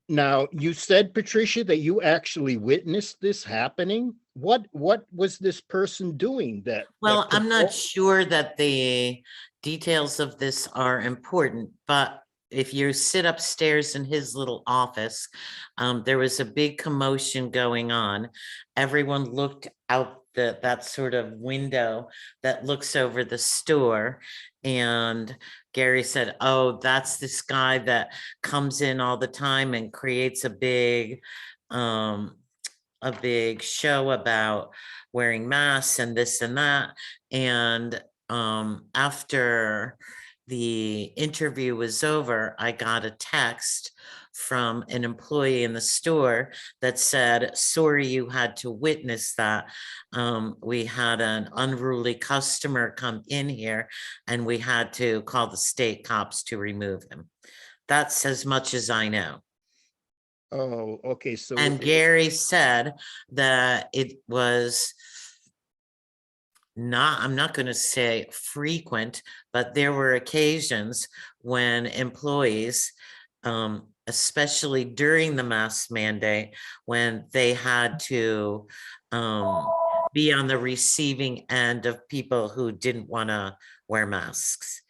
D: now you said, Patricia, that you actually witnessed this happening. What was this person doing that?
E: Well,
D: that
E: I'm not sure that the details of this are important, but if you sit upstairs in his little office, there was a big commotion going on. Everyone looked out that sort of window that looks over the store. And Gary said, oh, that's this guy that comes in all the time and creates a big show about wearing masks and this and that. And after the interview was over, I got a text from an employee in the store that said, sorry you had to witness that. We had an unruly customer come in here and we had to call the state cops to remove him. That's as much as I know.
D: Oh, okay. So
E: And Gary said that it was I'm not going to say frequent, but there were occasions when employees, especially during the mask mandate, when they had to be on the receiving end of people who didn't want to wear masks.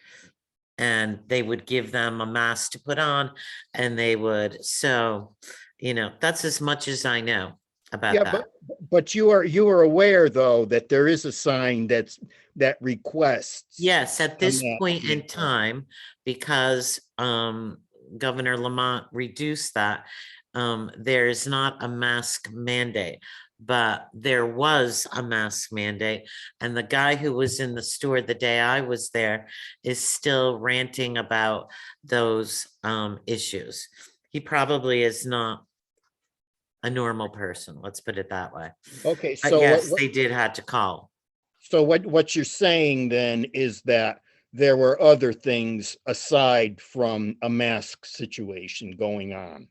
E: And they would give them a mask to put on, and they would, so, that's as much as I know about that.
D: But you are aware, though, that there is a sign that requests.
E: Yes, at this point in time, because Governor Lamont reduced that, there is not a mask mandate, but there was a mask mandate. And the guy who was in the store the day I was there is still ranting about those issues. He probably is not a normal person, let's put it that way.
D: Okay,
E: But
D: so
E: yes, they did had to call.
D: so what you're saying then is that there were other things aside from a mask situation going on.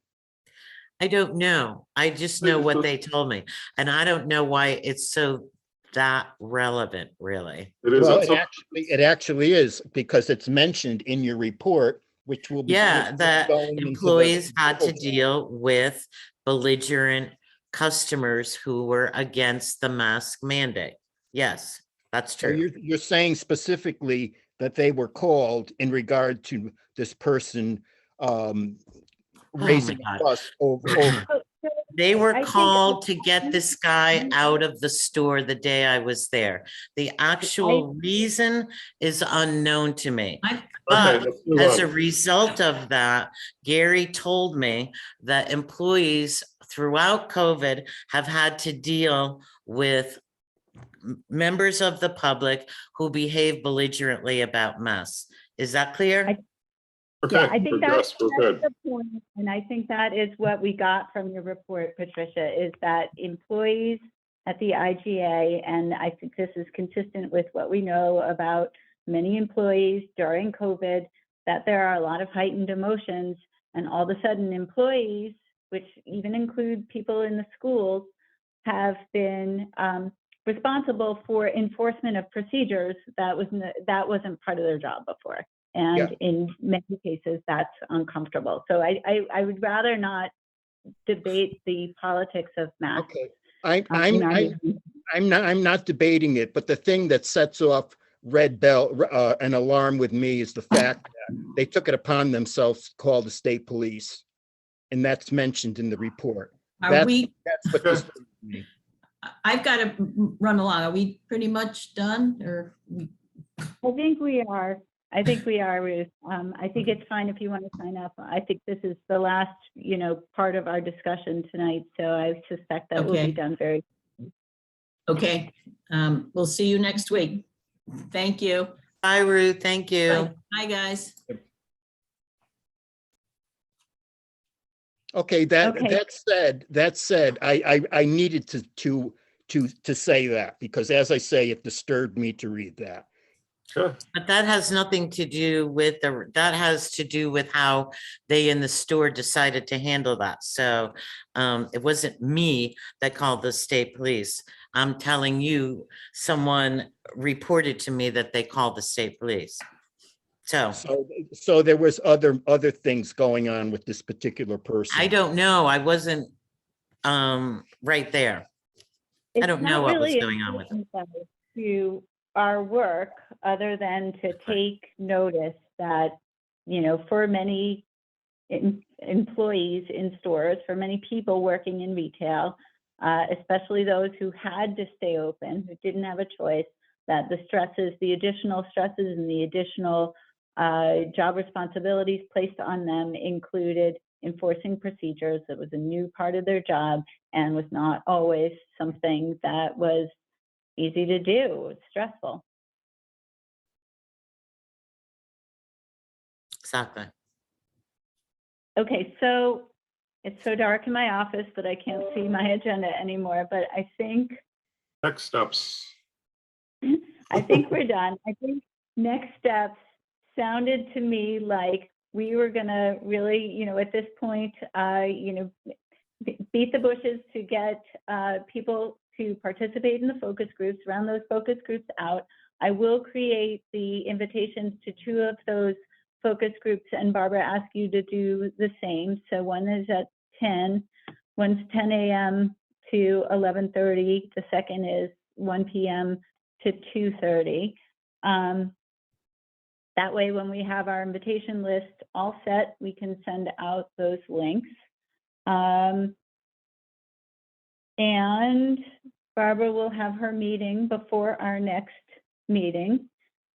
E: I don't know. I just know what they told me. And I don't know why it's so that relevant, really.
C: It is.
D: Well,
C: It's a-
D: it actually is, because it's mentioned in your report, which will be.
E: Yeah, that
D: going into the-
E: employees had to deal with belligerent customers who were against the mask mandate. Yes, that's
D: So
E: true.
D: you're saying specifically that they were called in regard to this person raising
E: God.
D: a fuss over.
A: So
E: They were
A: I think-
E: called to get this guy out of the store the day I was there. The actual reason is unknown to me.
C: Okay,
E: But
C: let's move
E: as a
C: on.
E: result of that, Gary told me that employees throughout COVID have had to deal with members of the public who behave belligerently about masks. Is that clear?
C: Okay,
A: Yeah, I think
C: yes, we're good.
A: the point, and I think that is what we got from your report, Patricia, is that employees at the IGA, and I think this is consistent with what we know about many employees during COVID, that there are a lot of heightened emotions, and all of a sudden employees, which even include people in the schools, have been responsible for enforcement of procedures that wasn't part of their job before. And in many cases, that's uncomfortable. So I would rather not debate the politics of masks.
D: Okay, I'm not debating it, but the thing that sets off red bell, an alarm with me, is the fact that they took it upon themselves to call the state police, and that's mentioned in the report.
B: Are we,
D: That's what disturbs me.
B: I've got to run along. Are we pretty much done or?
A: I think we are. Ruth. I think it's fine if you want to sign up. I think this is the last, part of our discussion tonight. So I suspect that will
B: Okay.
A: be done very.
B: Okay, we'll see you next week. Thank you.
E: Bye, Ruth. Thank you.
B: Bye. Bye, guys.
D: Okay, that said, I needed to say that, because as I say, it disturbed me to read that.
C: Sure.
E: But that has nothing to do with that has to do with how they in the store decided to handle that. So it wasn't me that called the state police. I'm telling you, someone reported to me that they called the state police.
D: So there was other things going on with this particular person.
E: I don't know. I wasn't right there. I don't know what was going on with them.
A: To our work, other than to take notice that, for many employees in stores, for many people working in retail, especially those who had to stay open, who didn't have a choice, that the additional stresses and the additional job responsibilities placed on them included enforcing procedures. That was a new part of their job and was not always something that was easy to do. It's stressful.
E: Exactly.
A: Okay, so it's so dark in my office that I can't see my agenda anymore, but I think
C: Next steps.
A: we're done. I think next steps sounded to me like we were gonna really, at this point, beat the bushes to get people to participate in the focus groups, round those focus groups out. I will create the invitations to 2 of those focus groups, and Barbara asked you to do the same. So one is at 10, one's 10 a.m. to 11:30. The second is 1 p.m. to 2:30. That way, when we have our invitation list all set, we can send out those links. And Barbara will have her meeting before our next meeting,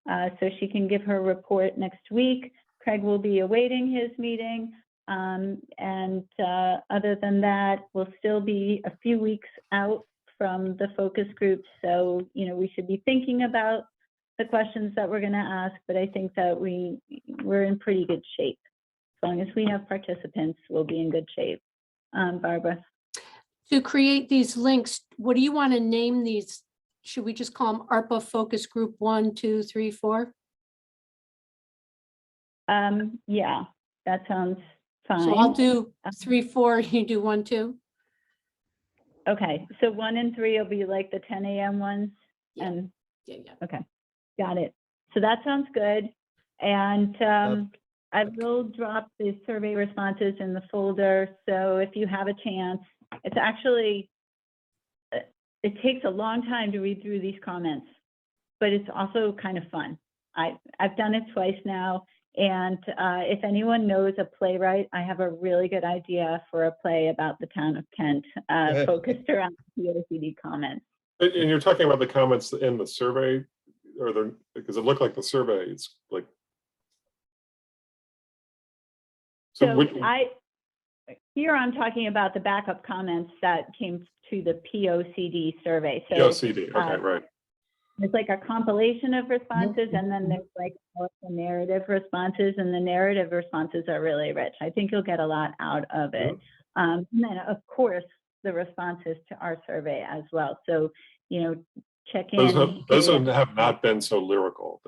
A: so she can give her report next week. Craig will be awaiting his meeting. And other than that, we'll still be a few weeks out from the focus group. So, we should be thinking about the questions that we're going to ask, but I think that we're in pretty good shape. As long as we have participants, we'll be in good shape. Barbara.
H: to create these links, what do you want to name these? Should we just call them ARPA focus group 1, 2, 3, 4?
A: Yeah, that sounds
H: So I'll
A: fine.
H: do 3, 4, you do 1, 2.
A: Okay, so 1 and 3 will be like the 10 a.m. ones?
H: Yeah.
A: And,
H: Yeah, yeah.
A: okay, got it. So that sounds good. And I will drop the survey responses in the folder. So if you have a chance, it's actually, it takes a long time to read through these comments, but it's also kind of fun. I've done it twice now. And if anyone knows a playwright, I have a really good idea for a play about the town of Kent, focused around POCD comments.
C: And you're talking about the comments in the survey, or because it looked like the survey, it's like.
A: So
C: which-
A: here I'm talking about the backup comments that came to the POCD survey. So
C: POCD, okay, right.
A: there's like a compilation of responses, and then there's like all the narrative responses, and the narrative responses are really rich. I think you'll get a lot out of it. And then of course, the responses to our survey as well. So, you know, check in.
C: Those have not been so lyrical.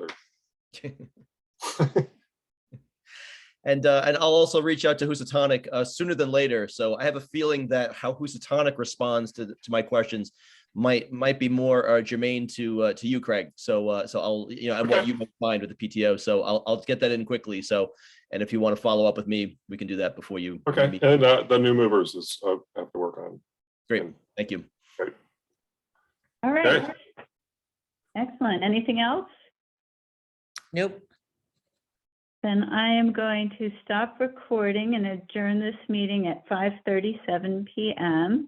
F: And I'll also reach out to Housatonic sooner than later. So I have a feeling that how Housatonic responds to my questions might be more germane to you, Craig. So I'll and what you might find with the PTO. So I'll get that in quickly. So, and if you want to follow up with me, we can do that before you.
C: Okay,
F: meet.
C: and the new movers is have to work on.
F: Great, thank you.
A: All right.
C: Okay.
A: Excellent. Anything else?
E: Nope.
A: Then I am going to stop recording and adjourn this meeting at 5:37 p.m.